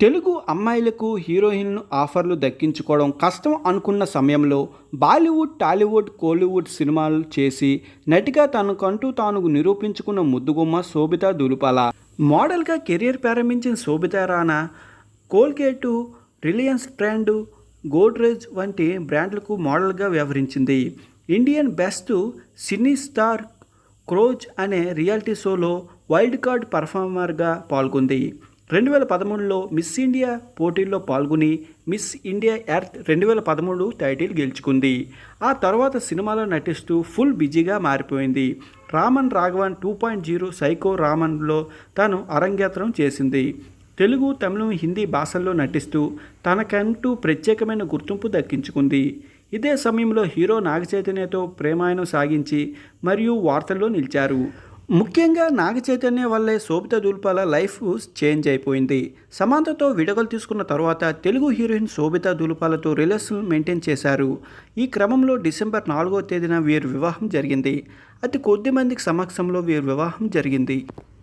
తెలుగు అమ్మాయిలకు హీరోయిన్ ఆఫర్లు దక్కించుకోవడం కష్టం అనుకున్న సమయంలో బాలీవుడ్, టాలీవుడ్, కోలీవుడ్ సినిమాలు చేసి నటిగా తనకంటూ తాను నిరూపించుకున్న ముద్దుగుమ్మ శోభితా దులుపాల. మోడల్గా కెరీర్ ప్రారంభించిన శోభితా రాణా కోల్గేటు, రిలయన్స్ ట్రెండ్, గోడ్రేజ్ వంటి బ్రాండ్లకు మోడల్గా వ్యవహరించింది. Indian best cine star Khoj అనే రియాలిటీ షోలో వైల్డ్ కార్డ్ పర్ఫార్మర్గా పాల్గొంది. 2013లో మిస్ ఇండియా పోటీల్లో పాల్గొని మిస్ ఇండియా ఎర్త్ 2013 టైటిల్ గెలుచుకుంది. ఆ తర్వాత సినిమాలో నటిస్తూ ఫుల్ బిజీగా మారిపోయింది. రామన్ రాఘవన్ 2.0 సైకో రామన్లో తాను అరంగేట్రం చేసింది. తెలుగు, తమిళం, హిందీ భాషల్లో నటిస్తూ తనకంటూ ప్రత్యేకమైన గుర్తింపు దక్కించుకుంది. ఇదే సమయంలో హీరో నాగచైతన్యతో ప్రేమాయణం సాగించి మరియు వార్తల్లో నిలిచారు. ముఖ్యంగా నాగచైతన్య వల్లే శోభితా దులుపాల లైఫ్ చేంజ్ అయిపోయింది. సమాంతతో విడాకులు తీసుకున్న తర్వాత తెలుగు హీరోయిన్ శోభితా దులుపాలతో రిలేషన్ మెయింటైన్ చేశారు. ఈ క్రమంలో డిసెంబర్ 4వ తేదీన వీరి వివాహం జరిగింది. అతి కొద్ది మందికి సమక్షంలో వీరి వివాహం జరిగింది.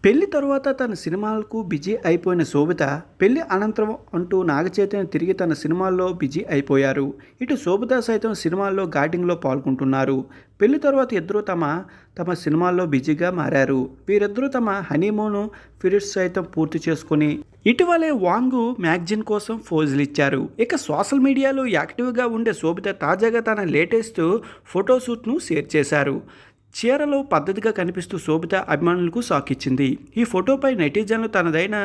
పెళ్లి తరువాత తన సినిమాలకు బిజీ అయిపోయిన శోభిత పెళ్లి అనంతరం అంటూ నాగచైతన్య తిరిగి తన సినిమాల్లో బిజీ అయిపోయారు. ఇటు శోభిత సైతం సినిమాల్లో ఘాటింగ్లో పాల్గొంటున్నారు. పెళ్లి తర్వాత ఇద్దరూ తమ సినిమాల్లో బిజీగా మారారు. వీరిద్దరూ తమ హనీమూన్ పీరియడ్స్ సైతం పూర్తి చేసుకుని ఇటీవలే వాంగ్ మ్యాగజైన్ కోసం పోజులు ఇచ్చారు. ఇక సోషల్ మీడియాలో యాక్టివ్గా ఉండే శోభిత తాజాగా తన లేటెస్ట్ ఫోటోషూట్ను షేర్ చేశారు. చీరలో పద్ధతిగా కనిపిస్తూ శోభిత అభిమానులకు షాక్ ఇచ్చింది. ఈ ఫోటోపై నెటిజన్లు తనదైన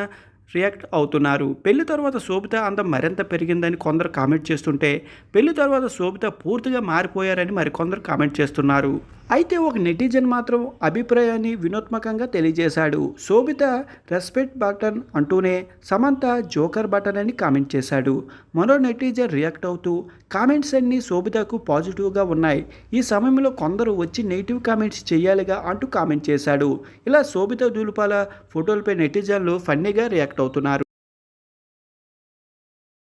రియాక్ట్ అవుతున్నారు. పెళ్లి తర్వాత శోభిత అందం మరింత పెరిగిందని కొందరు కామెంట్ చేస్తుంటే, పెళ్లి తర్వాత శోభిత పూర్తిగా మారిపోయారని మరికొందరు కామెంట్ చేస్తున్నారు. అయితే ఒక నెటిజన్ మాత్రం అభిప్రాయాన్ని వినోత్మకంగా తెలియజేశాడు. శోభిత రెస్పెక్ట్ బటన్ అంటూనే సమంత జోకర్ బటన్ అని కామెంట్ చేశాడు. మరో నెటిజన్ రియాక్ట్ అవుతూ కామెంట్స్ అన్నీ శోభితకు పాజిటివ్గా ఉన్నాయి. ఈ సమయంలో కొందరు వచ్చి నెగిటివ్ కామెంట్స్ చేయాలిగా అంటూ కామెంట్ చేశాడు. ఇలా శోభిత దులుపాల ఫోటోలపై నెటిజన్లు ఫన్నీగా రియాక్ట్ అవుతున్నారు.